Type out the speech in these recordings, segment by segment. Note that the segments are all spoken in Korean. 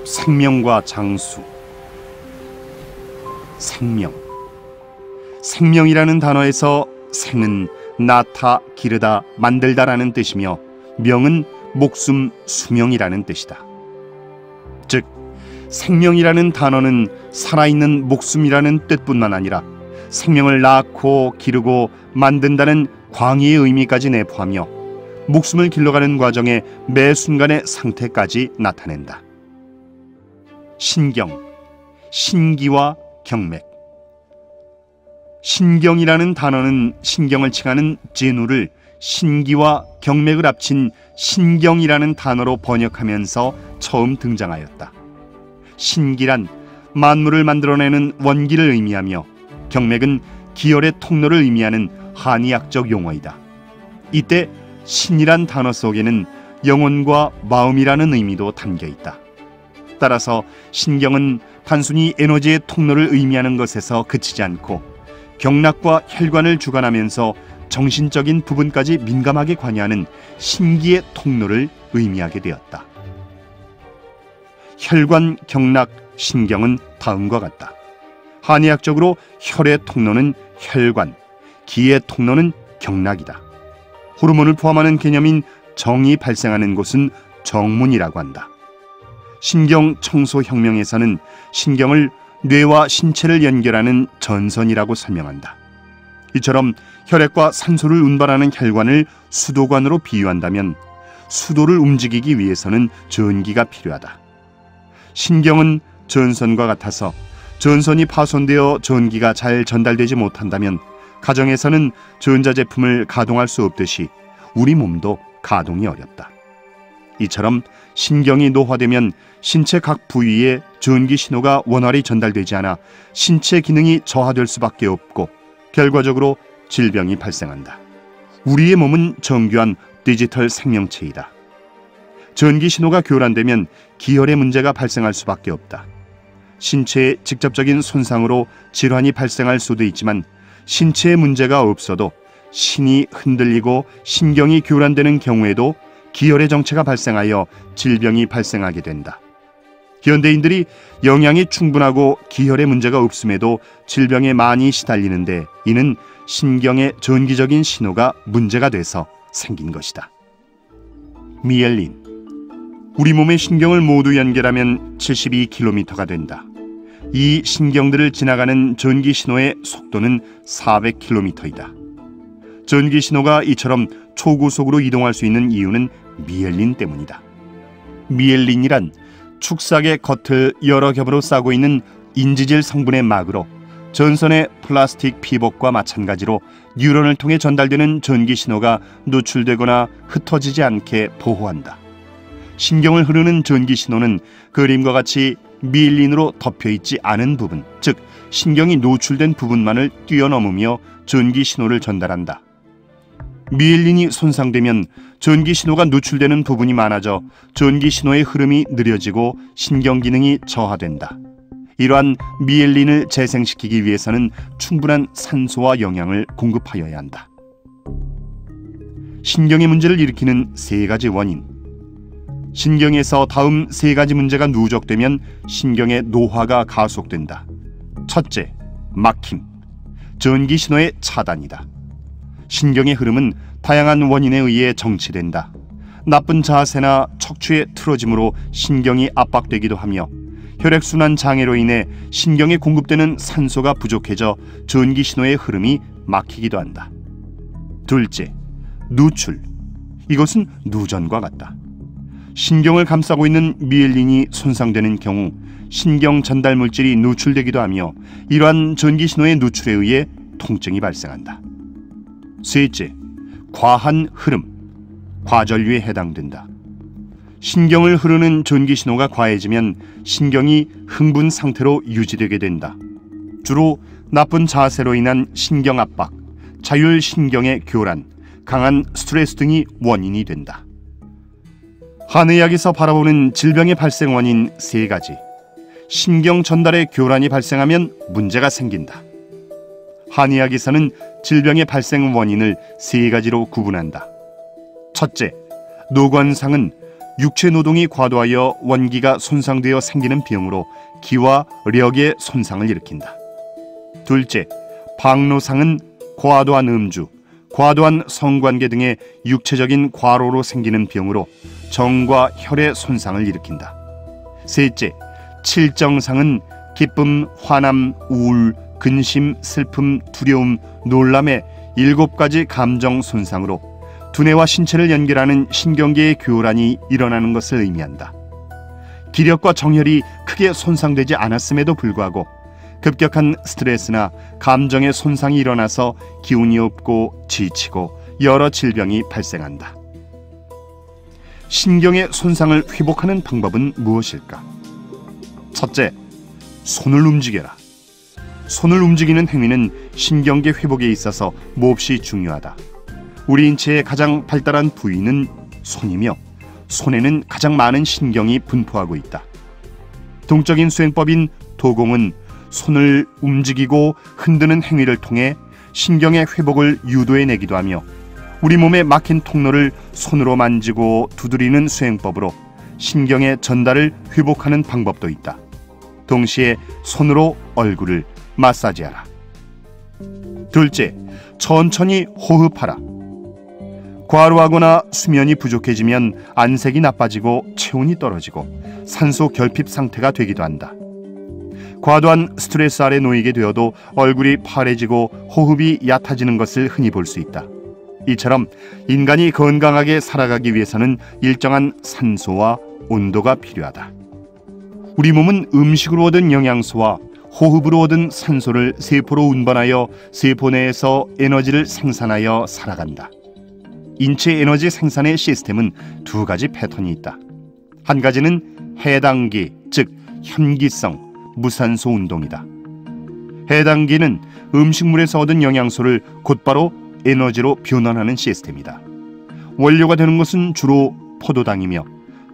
생명과 장수. 생명. 생명이라는 단어에서 생은 낳다, 기르다, 만들다라는 뜻이며 명은 목숨, 수명이라는 뜻이다. 즉, 생명이라는 단어는 살아있는 목숨이라는 뜻뿐만 아니라 생명을 낳고 기르고 만든다는 광의의 의미까지 내포하며 목숨을 길러가는 과정의 매 순간의 상태까지 나타낸다. 신경, 신기와 경맥. 신경이라는 단어는 신경을 칭하는 진우를 신기와 경맥을 합친 신경이라는 단어로 번역하면서 처음 등장하였다. 신기란 만물을 만들어내는 원기를 의미하며 경맥은 기혈의 통로를 의미하는 한의학적 용어이다. 이때 신이란 단어 속에는 영혼과 마음이라는 의미도 담겨 있다. 따라서 신경은 단순히 에너지의 통로를 의미하는 것에서 그치지 않고 경락과 혈관을 주관하면서 정신적인 부분까지 민감하게 관여하는 신기의 통로를 의미하게 되었다. 혈관, 경락, 신경은 다음과 같다. 한의학적으로 혈의 통로는 혈관, 기의 통로는 경락이다. 호르몬을 포함하는 개념인 정이 발생하는 곳은 정문이라고 한다. 신경청소혁명에서는 신경을 뇌와 신체를 연결하는 전선이라고 설명한다. 이처럼 혈액과 산소를 운반하는 혈관을 수도관으로 비유한다면 수도를 움직이기 위해서는 전기가 필요하다. 신경은 전선과 같아서 전선이 파손되어 전기가 잘 전달되지 못한다면 가정에서는 전자제품을 가동할 수 없듯이 우리 몸도 가동이 어렵다. 이처럼 신경이 노화되면 신체 각 부위에 전기 신호가 원활히 전달되지 않아 신체 기능이 저하될 수밖에 없고 결과적으로 질병이 발생한다. 우리의 몸은 정교한 디지털 생명체이다. 전기 신호가 교란되면 기혈의 문제가 발생할 수밖에 없다. 신체의 직접적인 손상으로 질환이 발생할 수도 있지만 신체에 문제가 없어도 신이 흔들리고 신경이 교란되는 경우에도 기혈의 정체가 발생하여 질병이 발생하게 된다. 현대인들이 영양이 충분하고 기혈의 문제가 없음에도 질병에 많이 시달리는데 이는 신경의 전기적인 신호가 문제가 돼서 생긴 것이다. 미엘린. 우리 몸의 신경을 모두 연결하면 72km가 된다. 이 신경들을 지나가는 전기 신호의 속도는 400km이다. 전기 신호가 이처럼 초고속으로 이동할 수 있는 이유는 미엘린 때문이다. 미엘린이란 축삭의 겉을 여러 겹으로 싸고 있는 인지질 성분의 막으로 전선의 플라스틱 피복과 마찬가지로 뉴런을 통해 전달되는 전기 신호가 노출되거나 흩어지지 않게 보호한다. 신경을 흐르는 전기 신호는 그림과 같이 미엘린으로 덮여있지 않은 부분, 즉 신경이 노출된 부분만을 뛰어넘으며 전기 신호를 전달한다. 미엘린이 손상되면 전기 신호가 노출되는 부분이 많아져 전기 신호의 흐름이 느려지고 신경 기능이 저하된다. 이러한 미엘린을 재생시키기 위해서는 충분한 산소와 영양을 공급하여야 한다. 신경의 문제를 일으키는 세 가지 원인. 신경에서 다음 세 가지 문제가 누적되면 신경의 노화가 가속된다. 첫째, 막힘. 전기 신호의 차단이다. 신경의 흐름은 다양한 원인에 의해 정치된다. 나쁜 자세나 척추의 틀어짐으로 신경이 압박되기도 하며 혈액순환 장애로 인해 신경에 공급되는 산소가 부족해져 전기 신호의 흐름이 막히기도 한다. 둘째, 누출. 이것은 누전과 같다. 신경을 감싸고 있는 미엘린이 손상되는 경우 신경 전달 물질이 누출되기도 하며 이러한 전기 신호의 누출에 의해 통증이 발생한다. 셋째, 과한 흐름, 과전류에 해당된다. 신경을 흐르는 전기 신호가 과해지면 신경이 흥분 상태로 유지되게 된다. 주로 나쁜 자세로 인한 신경 압박, 자율신경의 교란, 강한 스트레스 등이 원인이 된다. 한의학에서 바라보는 질병의 발생 원인 세 가지. 신경 전달의 교란이 발생하면 문제가 생긴다. 한의학에서는 질병의 발생 원인을 세 가지로 구분한다. 첫째, 노관상은 육체 노동이 과도하여 원기가 손상되어 생기는 병으로 기와 력의 손상을 일으킨다. 둘째, 박노상은 과도한 음주, 과도한 성관계 등의 육체적인 과로로 생기는 병으로 정과 혈의 손상을 일으킨다. 셋째, 칠정상은 기쁨, 화남, 우울, 근심, 슬픔, 두려움, 놀람의 7가지 감정 손상으로 두뇌와 신체를 연결하는 신경계의 교란이 일어나는 것을 의미한다. 기력과 정혈이 크게 손상되지 않았음에도 불구하고 급격한 스트레스나 감정의 손상이 일어나서 기운이 없고 지치고 여러 질병이 발생한다. 신경의 손상을 회복하는 방법은 무엇일까? 첫째, 손을 움직여라. 손을 움직이는 행위는 신경계 회복에 있어서 몹시 중요하다. 우리 인체의 가장 발달한 부위는 손이며 손에는 가장 많은 신경이 분포하고 있다. 동적인 수행법인 도공은 손을 움직이고 흔드는 행위를 통해 신경의 회복을 유도해내기도 하며 우리 몸에 막힌 통로를 손으로 만지고 두드리는 수행법으로 신경의 전달을 회복하는 방법도 있다. 동시에 손으로 얼굴을 마사지하라. 둘째, 천천히 호흡하라. 과로하거나 수면이 부족해지면 안색이 나빠지고 체온이 떨어지고 산소 결핍 상태가 되기도 한다. 과도한 스트레스 아래 놓이게 되어도 얼굴이 파래지고 호흡이 얕아지는 것을 흔히 볼 수 있다. 이처럼 인간이 건강하게 살아가기 위해서는 일정한 산소와 온도가 필요하다. 우리 몸은 음식으로 얻은 영양소와 호흡으로 얻은 산소를 세포로 운반하여 세포 내에서 에너지를 생산하여 살아간다. 인체 에너지 생산의 시스템은 2가지 패턴이 있다. 한 가지는 해당기, 즉 현기성, 무산소 운동이다. 해당기는 음식물에서 얻은 영양소를 곧바로 에너지로 변환하는 시스템이다. 원료가 되는 것은 주로 포도당이며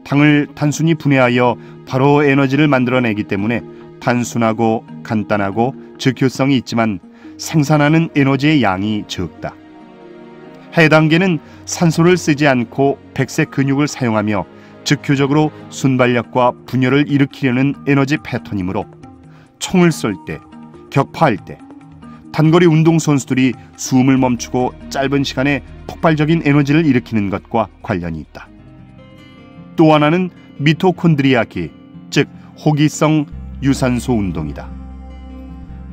당을 단순히 분해하여 바로 에너지를 만들어내기 때문에 단순하고 간단하고 즉효성이 있지만 생산하는 에너지의 양이 적다. 해당계는 산소를 쓰지 않고 백색 근육을 사용하며 즉효적으로 순발력과 분열을 일으키려는 에너지 패턴이므로 총을 쏠 때, 격파할 때, 단거리 운동선수들이 숨을 멈추고 짧은 시간에 폭발적인 에너지를 일으키는 것과 관련이 있다. 또 하나는 미토콘드리아기, 즉 호기성 유산소 운동이다.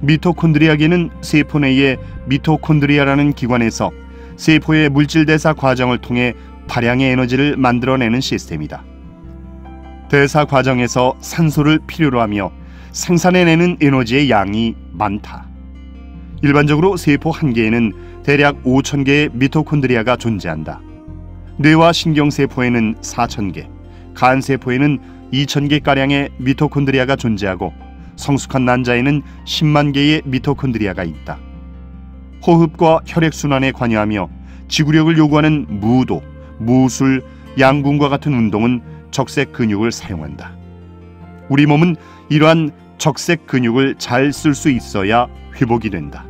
미토콘드리아기는 세포 내의 미토콘드리아라는 기관에서 세포의 물질 대사 과정을 통해 다량의 에너지를 만들어내는 시스템이다. 대사 과정에서 산소를 필요로 하며 생산해내는 에너지의 양이 많다. 일반적으로 세포 한 개에는 대략 5,000개의 미토콘드리아가 존재한다. 뇌와 신경세포에는 4,000개, 간세포에는 2,000개가량의 미토콘드리아가 존재하고 성숙한 난자에는 10만 개의 미토콘드리아가 있다. 호흡과 혈액순환에 관여하며 지구력을 요구하는 무도, 무술, 양궁과 같은 운동은 적색 근육을 사용한다. 우리 몸은 이러한 적색 근육을 잘 쓸 수 있어야 회복이 된다.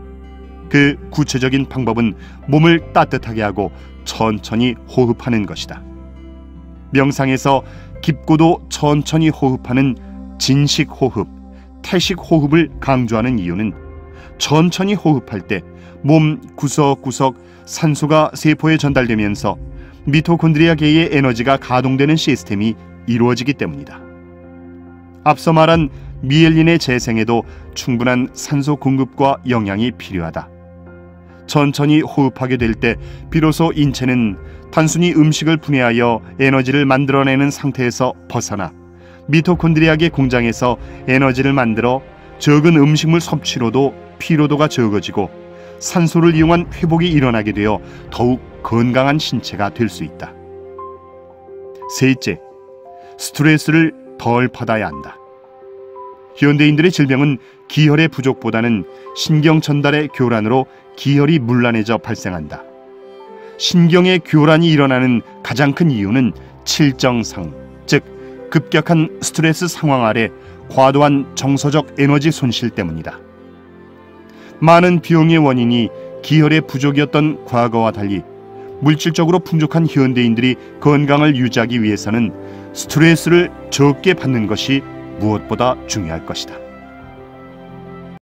그 구체적인 방법은 몸을 따뜻하게 하고 천천히 호흡하는 것이다. 명상에서 깊고도 천천히 호흡하는 진식 호흡, 태식 호흡을 강조하는 이유는 천천히 호흡할 때 몸 구석구석 산소가 세포에 전달되면서 미토콘드리아계의 에너지가 가동되는 시스템이 이루어지기 때문이다. 앞서 말한 미엘린의 재생에도 충분한 산소 공급과 영양이 필요하다. 천천히 호흡하게 될 때 비로소 인체는 단순히 음식을 분해하여 에너지를 만들어내는 상태에서 벗어나 미토콘드리아계 공장에서 에너지를 만들어 적은 음식물 섭취로도 피로도가 적어지고 산소를 이용한 회복이 일어나게 되어 더욱 건강한 신체가 될 수 있다. 셋째, 스트레스를 덜 받아야 한다. 현대인들의 질병은 기혈의 부족보다는 신경 전달의 교란으로 기혈이 문란해져 발생한다. 신경의 교란이 일어나는 가장 큰 이유는 칠정상, 즉 급격한 스트레스 상황 아래 과도한 정서적 에너지 손실 때문이다. 많은 병의 원인이 기혈의 부족이었던 과거와 달리 물질적으로 풍족한 현대인들이 건강을 유지하기 위해서는 스트레스를 적게 받는 것이 무엇보다 중요할 것이다.